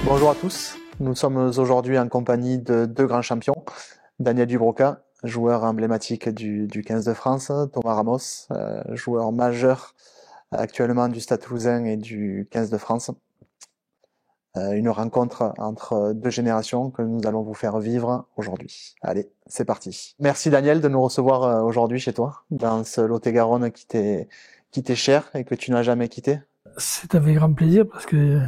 Bonjour à tous, nous sommes aujourd'hui en compagnie de deux grands champions, Daniel Dubroca, joueur emblématique du 15 de France, Thomas Ramos, joueur majeur actuellement du Stade Toulousain et du 15 de France. Une rencontre entre deux générations que nous allons vous faire vivre aujourd'hui. Allez, c'est parti. Merci Daniel de nous recevoir aujourd'hui chez toi, dans ce Lot-et-Garonne qui t'est cher et que tu n'as jamais quitté. C'est avec grand plaisir parce que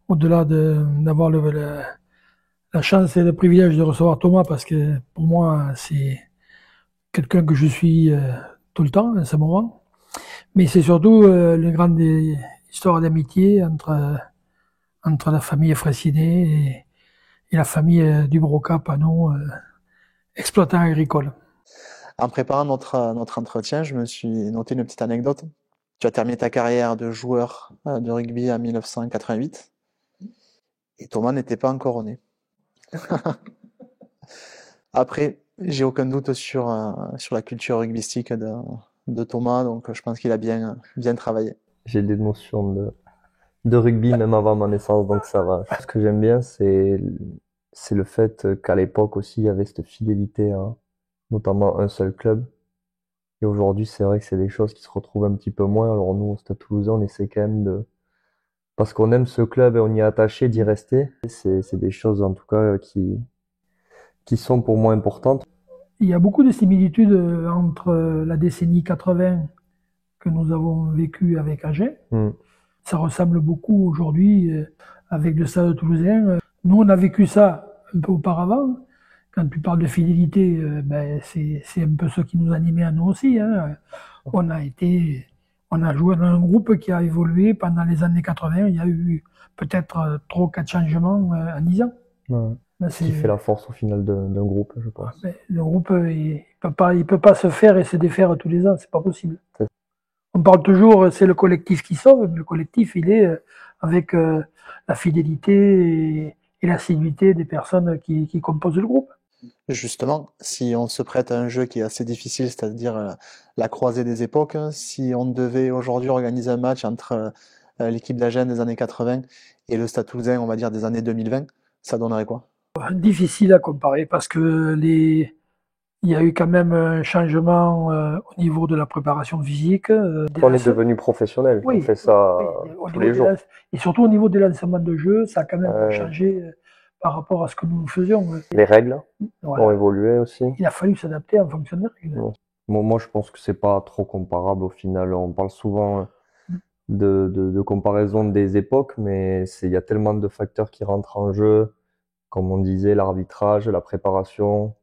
au-delà d'avoir la chance et le privilège de recevoir Thomas, parce que pour moi c'est quelqu'un que je suis tout le temps à ce moment, mais c'est surtout une grande histoire d'amitié entre la famille Fraissinet et la famille Dubroca Panot, exploitant agricole. En préparant notre entretien, je me suis noté une petite anecdote. Tu as terminé ta carrière de joueur de rugby en 1988 et Thomas n'était pas encore né. Après, j'ai aucun doute sur la culture rugbystique de Thomas, donc je pense qu'il a bien travaillé. J'ai des notions de rugby même avant ma naissance, donc ça va. Ce que j'aime bien, c'est le fait qu'à l'époque aussi, il y avait cette fidélité à notamment un seul club. Et aujourd'hui, c'est vrai que c'est des choses qui se retrouvent un petit peu moins. Alors nous, au Stade Toulousain, on essaie quand même parce qu'on aime ce club et on y est attaché, d'y rester. C'est des choses, en tout cas, qui sont pour moi importantes. Il y a beaucoup de similitudes entre la décennie 80 que nous avons vécue avec Agen. Ça ressemble beaucoup aujourd'hui avec le Stade Toulousain. Nous, on a vécu ça un peu auparavant. Quand tu parles de fidélité, c'est un peu ce qui nous animait à nous aussi. Hein. On a joué dans un groupe qui a évolué pendant les années 80. Il y a eu peut-être 3 ou 4 changements en 10 ans. Ouais. Ce qui fait la force au final d'un groupe, je pense. Le groupe, il peut pas se faire et se défaire tous les ans. C'est pas possible. On parle toujours, c'est le collectif qui sauve, mais le collectif, il est avec la fidélité et l'assiduité des personnes qui composent le groupe. Justement, si on se prête à un jeu qui est assez difficile, c'est-à-dire la croisée des époques, si on devait aujourd'hui organiser un match entre l'équipe d'Agen des années 80 et le Stade Toulousain, on va dire des années 2020, ça donnerait quoi? Difficile à comparer parce que il y a eu quand même un changement au niveau de la préparation physique. On est devenu professionnel, oui, on fait ça tous les jours. Et surtout au niveau des lancements de jeu, ça a quand même changé par rapport à ce que nous faisions. Les règles ont évolué aussi. Il a fallu s'adapter en fonction des règles. Moi, je pense que c'est pas trop comparable au final. On parle souvent de comparaison des époques, mais il y a tellement de facteurs qui rentrent en jeu, comme on disait, l'arbitrage, la préparation.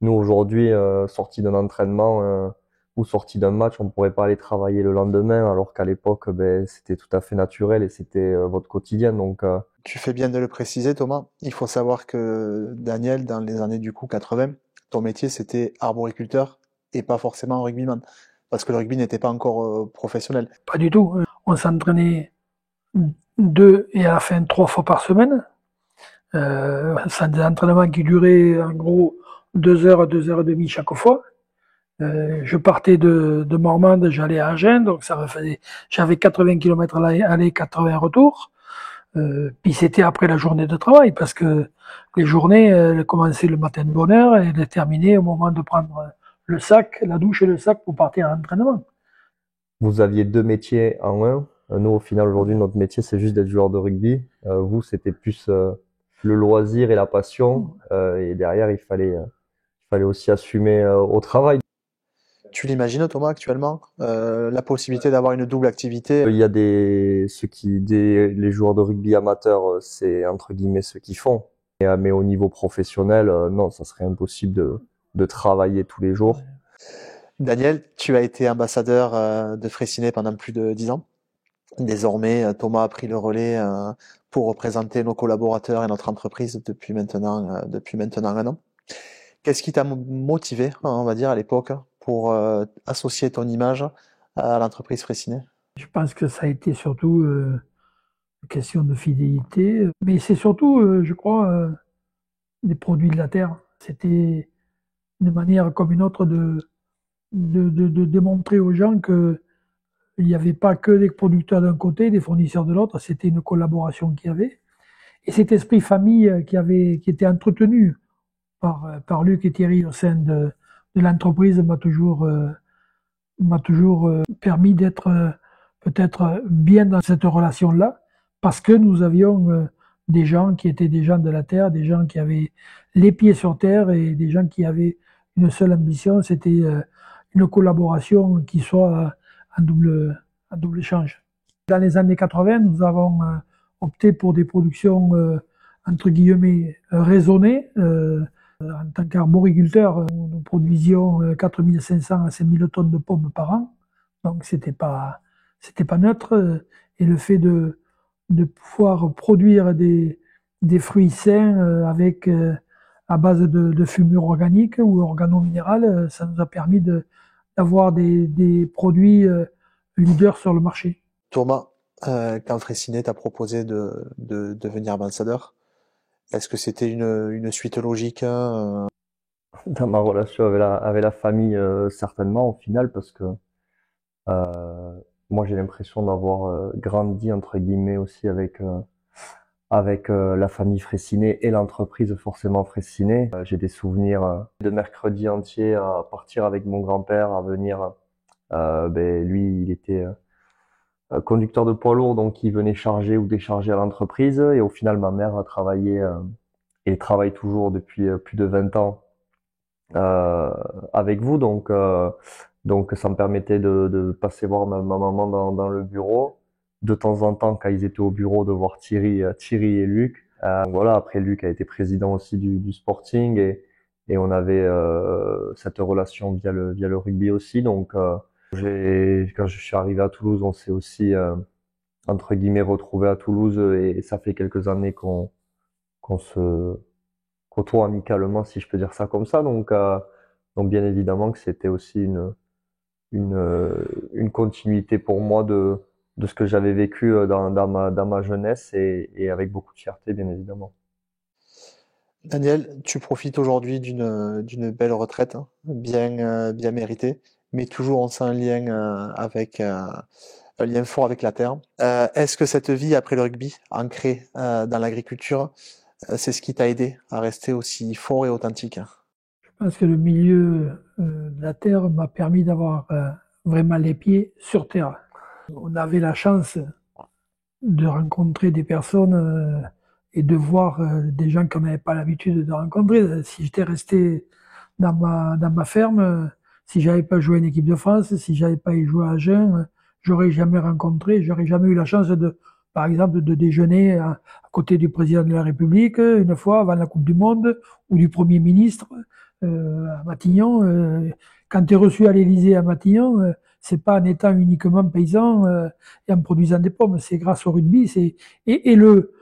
Nous, aujourd'hui, sortis d'un entraînement ou sortis d'un match, on pourrait pas aller travailler le lendemain, alors qu'à l'époque, c'était tout à fait naturel et c'était votre quotidien. Donc, Tu fais bien de le préciser, Thomas. Il faut savoir que Daniel, dans les années du coup 80, ton métier c'était arboriculteur et pas forcément rugbyman, parce que le rugby n'était pas encore professionnel. Pas du tout. On s'entraînait 2 et à la fin 3 fois par semaine. C'est des entraînements qui duraient en gros 2 heures, 2 heures et demie chaque fois. Je partais de Mormande, j'allais à Agen, donc j'avais 80 km aller, 80 retour. Puis c'était après la journée de travail, parce que les journées, elles commençaient le matin de bonne heure et elles terminaient au moment de prendre le sac, la douche et le sac pour partir à l'entraînement. Vous aviez 2 métiers en un. Nous, au final, aujourd'hui, notre métier, c'est juste d'être joueur de rugby. Vous, c'était plus le loisir et la passion. Et derrière, il fallait aussi assumer au travail. Tu l'imagines, Thomas, actuellement, la possibilité d'avoir une double activité? Il y a les joueurs de rugby amateurs, c'est entre guillemets ceux qui font. Mais au niveau professionnel, non, ça serait impossible de travailler tous les jours. Daniel, tu as été ambassadeur de Fraissinet pendant plus de 10 ans. Désormais, Thomas a pris le relais pour représenter nos collaborateurs et notre entreprise depuis maintenant 1 an. Qu'est-ce qui t'a motivé, on va dire, à l'époque, pour associer ton image à l'entreprise Fraissinet? Je pense que ça a été surtout une question de fidélité, mais c'est surtout, je crois, des produits de la terre. C'était une manière comme une autre de démontrer aux gens que il n'y avait pas que des producteurs d'un côté, des fournisseurs de l'autre, c'était une collaboration qu'il y avait. et cet esprit famille qui était entretenu par Luc et Thierry au sein de l'entreprise m'a toujours permis d'être peut-être bien dans cette relation-là, parce que nous avions des gens qui étaient des gens de la terre, des gens qui avaient les pieds sur terre et des gens qui avaient une seule ambition, c'était une collaboration qui soit en double échange. Dans les années 80, nous avons opté pour des productions entre guillemets raisonnées. En tant qu'arboriculteur, nous produisions 4500 à 5000 tonnes de pommes par an, donc c'était pas neutre. Et le fait de pouvoir produire des fruits sains avec à base de fumure organique ou organo-minérale, ça nous a permis d'avoir des produits leaders sur le marché. Thomas, quand Fraissinet t'a proposé de devenir ambassadeur, est-ce que c'était une suite logique Dans ma relation avec la famille, certainement au final, parce que moi j'ai l'impression d'avoir grandi entre guillemets aussi avec la famille Fraissinet et l'entreprise forcément Fraissinet. J'ai des souvenirs de mercredis entiers à partir avec mon grand-père, à venir. Lui, il était conducteur de poids lourd, donc il venait charger ou décharger à l'entreprise. Et au final, ma mère a travaillé et travaille toujours depuis plus de 20 ans avec vous. Donc ça me permettait de passer voir ma maman dans le bureau. De temps en temps, quand ils étaient au bureau, de voir Thierry et Luc. Voilà, après Luc a été président aussi du Sporting et on avait cette relation via le rugby aussi. Donc quand je suis arrivé à Toulouse, on s'est aussi entre guillemets retrouvé à Toulouse et ça fait quelques années qu'on se côtoie amicalement, si je peux dire ça comme ça. Donc bien évidemment que c'était aussi une continuité pour moi de ce que j'avais vécu dans ma jeunesse et avec beaucoup de fierté, bien évidemment. Daniel, tu profites aujourd'hui d'une belle retraite, hein, bien méritée, mais toujours on sent un lien avec un lien fort avec la terre. Est-ce que cette vie après le rugby, ancrée dans l'agriculture, c'est ce qui t'a aidé à rester aussi fort et authentique? Je pense que le milieu de la terre m'a permis d'avoir vraiment les pieds sur terre. On avait la chance de rencontrer des personnes et de voir des gens qu'on n'avait pas l'habitude de rencontrer. Si j'étais resté dans ma ferme, si j'avais pas joué en équipe de France, si j'avais pas joué à Agen, j'aurais jamais rencontré, j'aurais jamais eu la chance par exemple, de déjeuner à côté du président de la République une fois avant la Coupe du Monde ou du Premier ministre à Matignon. Quand tu es reçu à l'Élysée à Matignon, c'est pas en étant uniquement paysan et en produisant des pommes, c'est grâce au rugby. Et le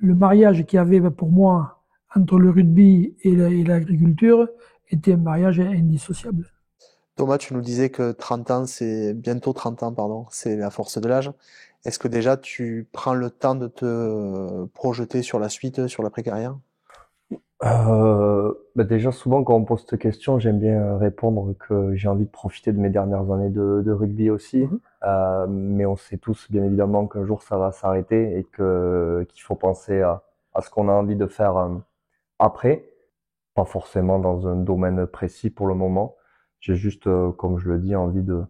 mariage qu'il y avait pour moi entre le rugby et l'agriculture était un mariage indissociable. Thomas, tu nous disais que 30 ans, c'est bientôt 30 ans, pardon, c'est la force de l'âge. Est-ce que déjà tu prends le temps de te projeter sur la suite, sur l'après-carrière? Déjà souvent quand on pose cette question, j'aime bien répondre que j'ai envie de profiter de mes dernières années de rugby aussi. Mhm. Mais on sait tous bien évidemment qu'un jour ça va s'arrêter et qu'il faut penser à ce qu'on a envie de faire après, pas forcément dans un domaine précis pour le moment. J'ai juste, comme je le dis, envie de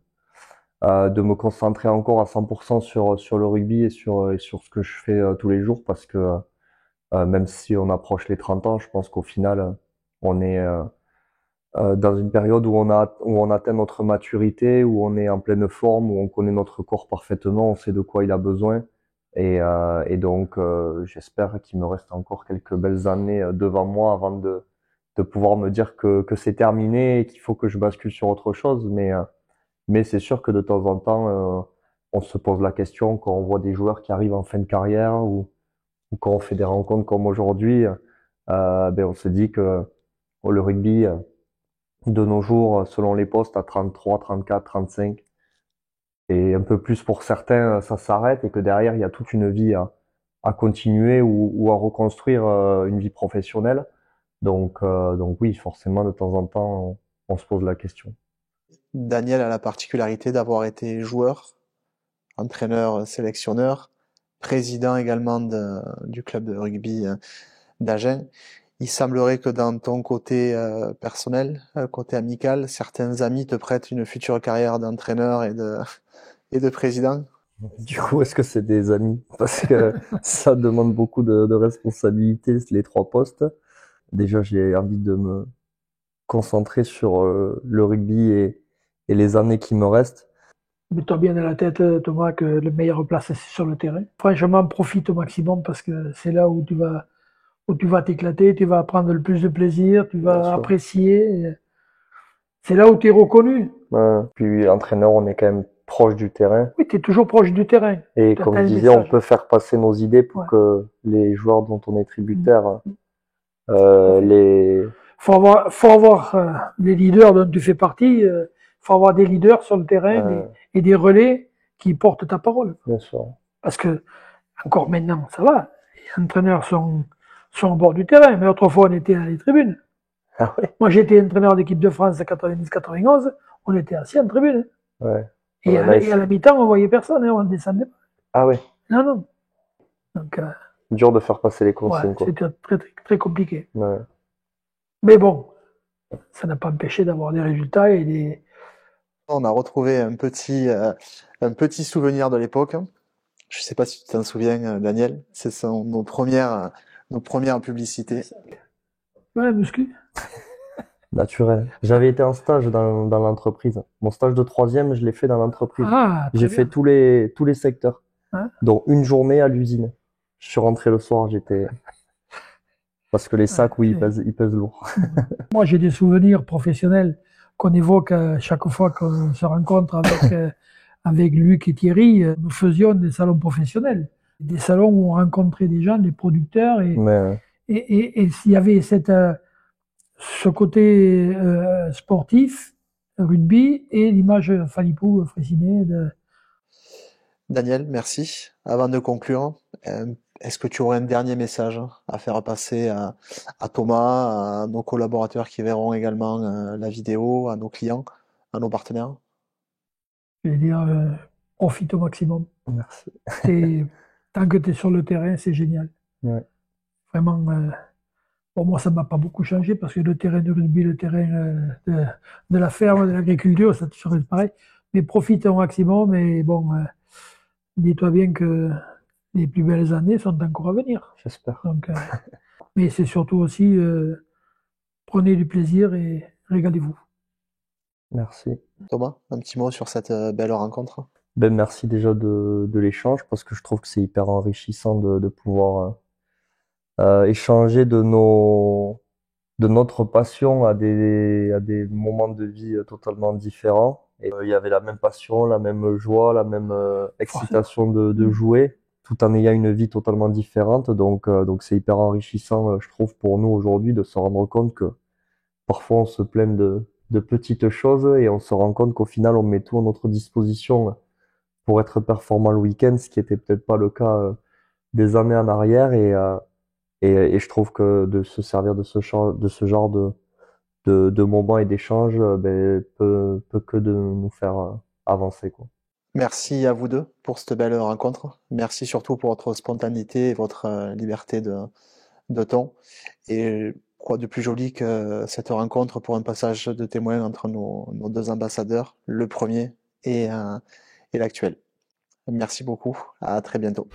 me concentrer encore à 100% sur le rugby et sur ce que je fais tous les jours parce que même si on approche les 30 ans, je pense qu'au final, on est dans une période où on atteint notre maturité, où on est en pleine forme, où on connaît notre corps parfaitement, on sait de quoi il a besoin. Et donc, j'espère qu'il me reste encore quelques belles années devant moi avant de pouvoir me dire que c'est terminé et qu'il faut que je bascule sur autre chose. Mais c'est sûr que de temps en temps, on se pose la question quand on voit des joueurs qui arrivent en fin de carrière ou quand on fait des rencontres comme aujourd'hui, on se dit que le rugby, de nos jours, selon les postes, à 33, 34, 35, et un peu plus pour certains, ça s'arrête et que derrière, il y a toute une vie à continuer ou à reconstruire une vie professionnelle. Donc oui, forcément, de temps en temps, on se pose la question. Daniel a la particularité d'avoir été joueur, entraîneur, sélectionneur, président également du club de rugby d'Agen. Il semblerait que dans ton côté personnel, côté amical, certains amis te prêtent une future carrière d'entraîneur et de président. Du coup, est-ce que c'est des amis? Parce que ça demande beaucoup de responsabilités, les 3 postes. Déjà, j'ai envie de me concentrer sur le rugby et les années qui me restent. Mets-toi bien dans la tête, Thomas, que le meilleure place, c'est sur le terrain. Franchement, profite au maximum parce que c'est là où tu vas t'éclater, tu vas prendre le plus de plaisir, tu Bien vas sûr. apprécier. C'est là où tu es reconnu. Ouais. Puis entraîneur, on est quand même proche du terrain. Oui, tu es toujours proche du terrain. Et Tu comme attends je le disais, on message. peut faire passer nos idées pour Ouais. que les joueurs dont on est tributaire fait. les... Faut avoir des leaders dont tu fais partie. Faut avoir des leaders sur le terrain et des relais qui portent ta parole. Bien sûr. Parce que encore maintenant, ça va. Les entraîneurs sont au bord du terrain, mais autrefois on était à les tribunes. Ah ouais? Moi, j'étais entraîneur d'équipe de France à 90-91, on était assis en tribune. Ouais. Et, Ouais, à la mi-temps, on voyait personne, hein, on ne descendait pas. Ah ouais. Non, non. Donc, Dur de faire passer les consignes, quoi. c'était très, très, très compliqué. Ouais. Mais bon, ça n'a pas empêché d'avoir des résultats et des. On a retrouvé un petit souvenir de l'époque. Je sais pas si tu t'en souviens, Daniel. C'est nos premières publicités. Ouais, muscu. Naturel. J'avais été en stage dans l'entreprise. Mon stage de 3e, je l'ai fait dans l'entreprise. Ah, très J'ai bien. fait tous les secteurs. Hein? Dont une journée à l'usine. Je suis rentré le soir, parce que les sacs, oui, ils pèsent lourd. Moi, j'ai des souvenirs professionnels qu'on évoque chaque fois qu'on se rencontre avec Luc et Thierry. Nous faisions des salons professionnels. Des salons où on rencontrait des gens, des producteurs, Mais et s'il y avait ce côté sportif, rugby, et l'image Falipou, Fraissinet. Daniel, merci. Avant de conclure, est-ce que tu aurais un dernier message à faire passer à Thomas, à nos collaborateurs qui verront également la vidéo, à nos clients, à nos partenaires? Je vais dire, profite au maximum. merci. Tant que tu es sur le terrain, c'est génial. Ouais. Vraiment, pour moi, ça ne m'a pas beaucoup changé parce que le terrain de rugby, le terrain de la ferme, de l'agriculture, ça toujours est pareil. Mais profite au maximum et bon, dis-toi bien que les plus belles années sont encore à venir. J'espère. Donc, mais c'est surtout aussi, prenez du plaisir et régalez-vous. Merci. Thomas, un petit mot sur cette belle rencontre? Ben, merci déjà de l'échange parce que je trouve que c'est hyper enrichissant de pouvoir échanger de notre passion à des moments de vie totalement différents. Et il y avait la même passion, la même joie, la même excitation de jouer, tout en ayant une vie totalement différente. Donc c'est hyper enrichissant, je trouve, pour nous aujourd'hui de se rendre compte que parfois on se plaint de petites choses et on se rend compte qu'au final on met tout à notre disposition pour être performant le week-end, ce qui était peut-être pas le cas des années en arrière. Et je trouve que de se servir de ce genre de moments et d'échanges ben, peut que de nous faire avancer, quoi. Merci à vous deux pour cette belle rencontre. Merci surtout pour votre spontanéité et votre liberté de ton. Et quoi de plus joli que cette rencontre pour un passage de témoin entre nos deux ambassadeurs, le premier et l'actuel. Merci beaucoup. À très bientôt.